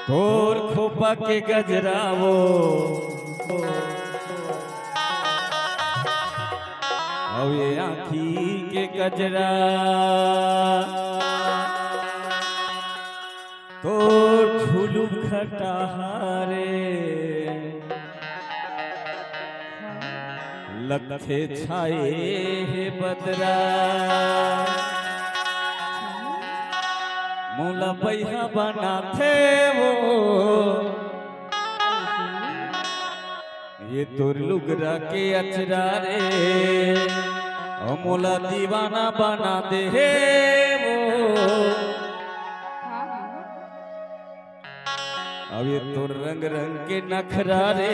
तोर खोपा के गजरावो अवे आँखी के गजरा तोर ठुलू खटारे लखे छाए हे बदरा मोला पैहा बनाथे वो ये तोर लुगरा के अचरा रे मोला दीवाना बना दे हे वो अब ये तोर रंग रंग के नखरा रे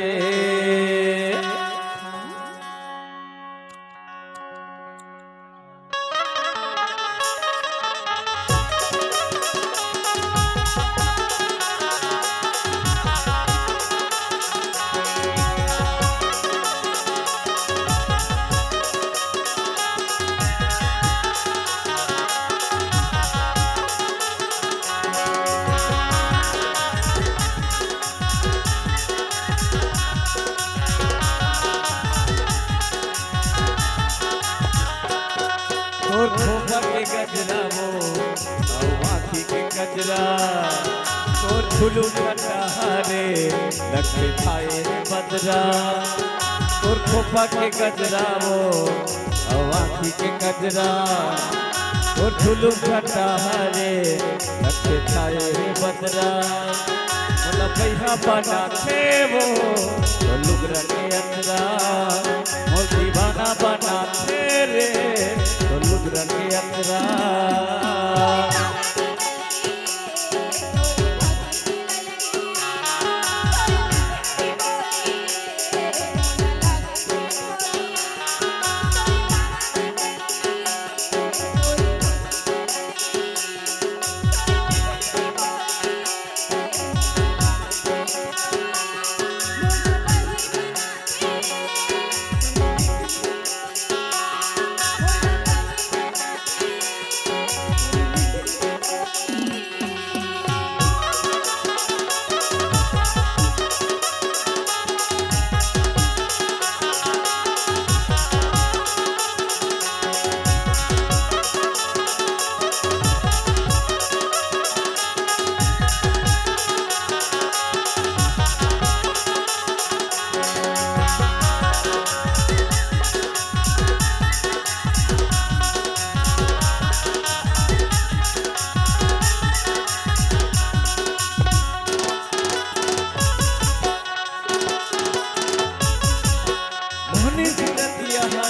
तोर खोपा के गजरा वो आँखी के गजरा तोर ठुलू खटारे लखे छाए बदरा तोर खोपा के गजरा वो आँखी के गजरा तोर ठुलू खटारे लखे छाए बदरा मोला पैहा बना थे वो तो लुगरा के अंदरा मोल दीवाना बना थे रे तो लुगरा के अंदरा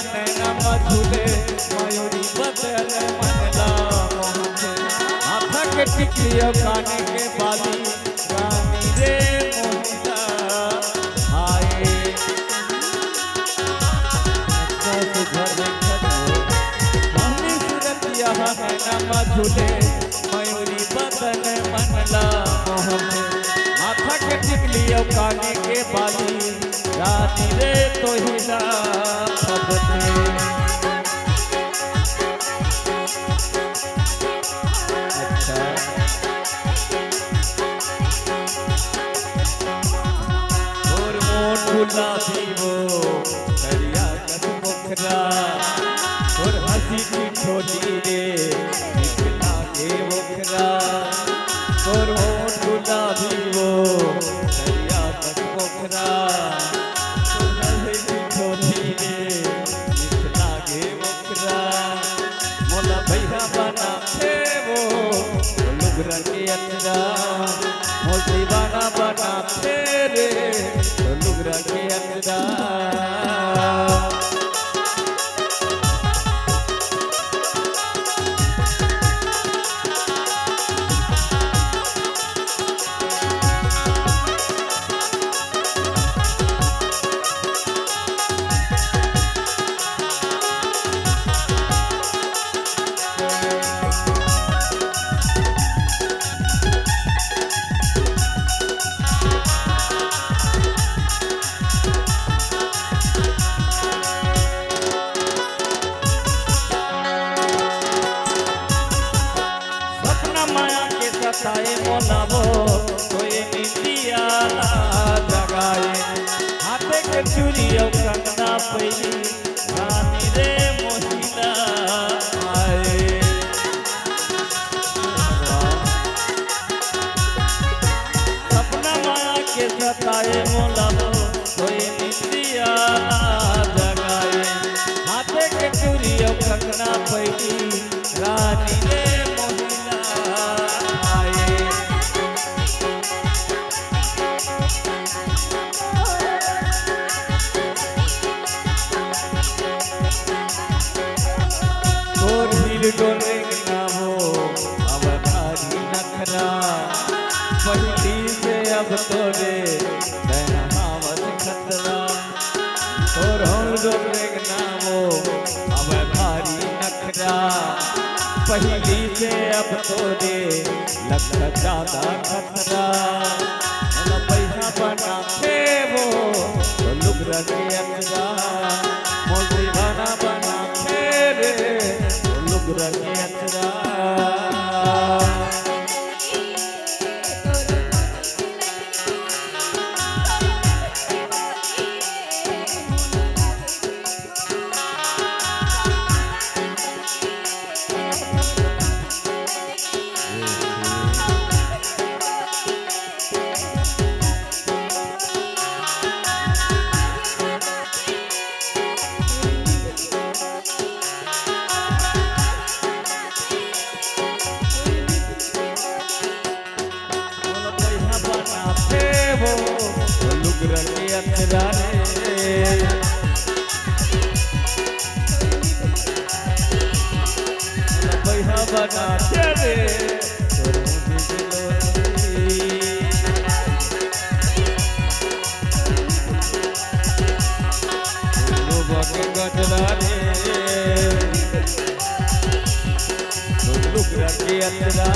झूले मयूरी बदल मनला माथा के टिकलियो काने के बाली रानी रे मोहिता हाय मम्मी सूरतिया है नमा झूले मयूरी बदल मनला माथा के टिकलियो काने के बाली रानी रे तो हिला गुलाबी वो दरिया कस पोखरा और हंसी की छोटी रे निकला के पोखरा और होठ गुलाबी वो दरिया कस पोखरा और हंसी की छोटी रे निकला के पोखरा मोला भैया बना थे वो लुगरा के अंदरा मोल दीवाना बना थे रे लुगरा के अंदरा डोले नामो अब भारी नखरा पहली से अब तोरे हावत खतरा और डोले नामो अब भारी नखरा पहली से अब तोरे लग ज्यादा खतरा पैसा बना वो तो लुगरा के अंदरा मोती बना रे तो लुगरा के अंदरा लुगरा के अंदरा रे पैसा बना रे के गजरा रे लुगरा के अंदरा